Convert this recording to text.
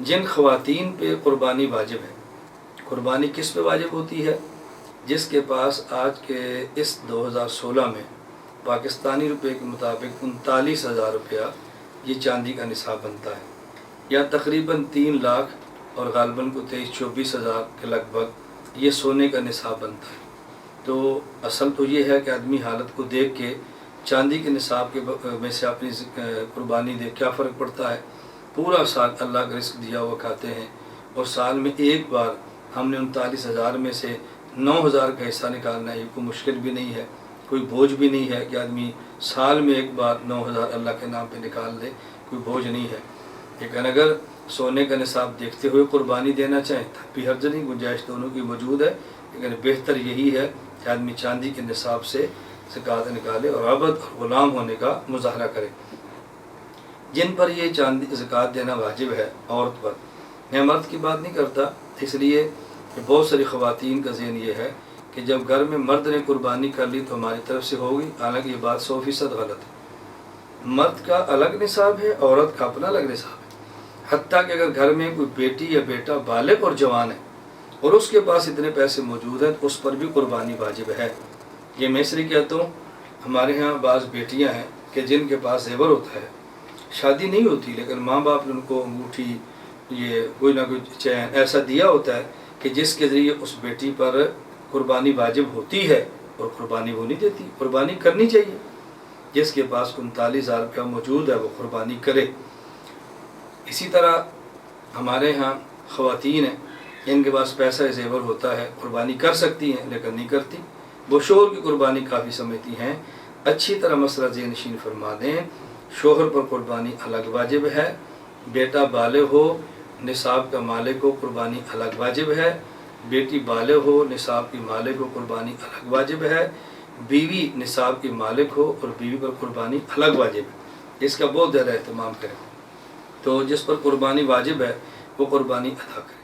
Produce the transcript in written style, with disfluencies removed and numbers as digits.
جن خواتین پہ قربانی واجب ہے، قربانی کس پہ واجب ہوتی ہے؟ جس کے پاس آج کے اس 2016 میں پاکستانی روپے کے مطابق 39,000 روپیہ یہ چاندی کا نصاب بنتا ہے، یا تقریباً 3 لاکھ اور غالباً کو 23-24 ہزار کے لگ بھگ یہ سونے کا نصاب بنتا ہے۔ تو اصل تو یہ ہے کہ آدمی حالت کو دیکھ کے چاندی کے نصاب کے میں سے اپنی قربانی دے، کیا فرق پڑتا ہے؟ پورا سال اللہ کا رزق دیا ہوا کھاتے ہیں، اور سال میں ایک بار ہم نے 39,000 میں سے 9,000 کا حصہ نکالنا ہے، یہ کوئی مشکل بھی نہیں ہے، کوئی بوجھ بھی نہیں ہے کہ آدمی سال میں ایک بار 9,000 اللہ کے نام پہ نکال دے، کوئی بوجھ نہیں ہے۔ لیکن اگر سونے کا نصاب دیکھتے ہوئے قربانی دینا چاہیں تب بھی حرج نہیں، گنجائش دونوں کی موجود ہے، لیکن بہتر یہی ہے کہ آدمی چاندی کے نصاب سے زکوٰۃ نکالے اور عبد اور غلام ہونے کا مظاہرہ کرے۔ جن پر یہ چاندی زکوٰۃ دینا واجب ہے عورت پر، میں مرد کی بات نہیں کرتا، اس لیے کہ بہت ساری خواتین کا ذہن یہ ہے کہ جب گھر میں مرد نے قربانی کر لی تو ہماری طرف سے ہوگی، حالانکہ یہ بات 100% غلط ہے۔ مرد کا الگ نصاب ہے، عورت کا اپنا الگ نصاب ہے۔ حتیٰ کہ اگر گھر میں کوئی بیٹی یا بیٹا بالغ اور جوان ہے اور اس کے پاس اتنے پیسے موجود ہیں تو اس پر بھی قربانی واجب ہے۔ یہ میں اس لیے کہتا ہوں، ہمارے ہاں بعض بیٹیاں ہیں کہ جن کے پاس زیور ہوتا ہے، شادی نہیں ہوتی لیکن ماں باپ نے ان کو انگوٹھی، یہ کوئی نہ کوئی چین ایسا دیا ہوتا ہے کہ جس کے ذریعے اس بیٹی پر قربانی واجب ہوتی ہے، اور قربانی وہ نہیں دیتی۔ قربانی کرنی چاہیے، جس کے پاس 39,000 روپیہ موجود ہے وہ قربانی کرے۔ اسی طرح ہمارے ہاں خواتین ہیں، ان کے پاس پیسہ زیور ہوتا ہے، قربانی کر سکتی ہیں لیکن نہیں کرتی، وہ شوہر کی قربانی کافی سمجھتی ہیں۔ اچھی طرح مسئلہ ذہن نشین فرما دیں، شوہر پر قربانی الگ واجب ہے، بیٹا بالغ ہو، نصاب کا مالک ہو، قربانی الگ واجب ہے، بیٹی بالغ ہو، نصاب کی مالک ہو، قربانی الگ واجب ہے، بیوی نصاب کی مالک ہو اور بیوی پر قربانی الگ واجب ہے۔ اس کا بہت زیادہ اہتمام کریں، تو جس پر قربانی واجب ہے وہ قربانی ادا کرے۔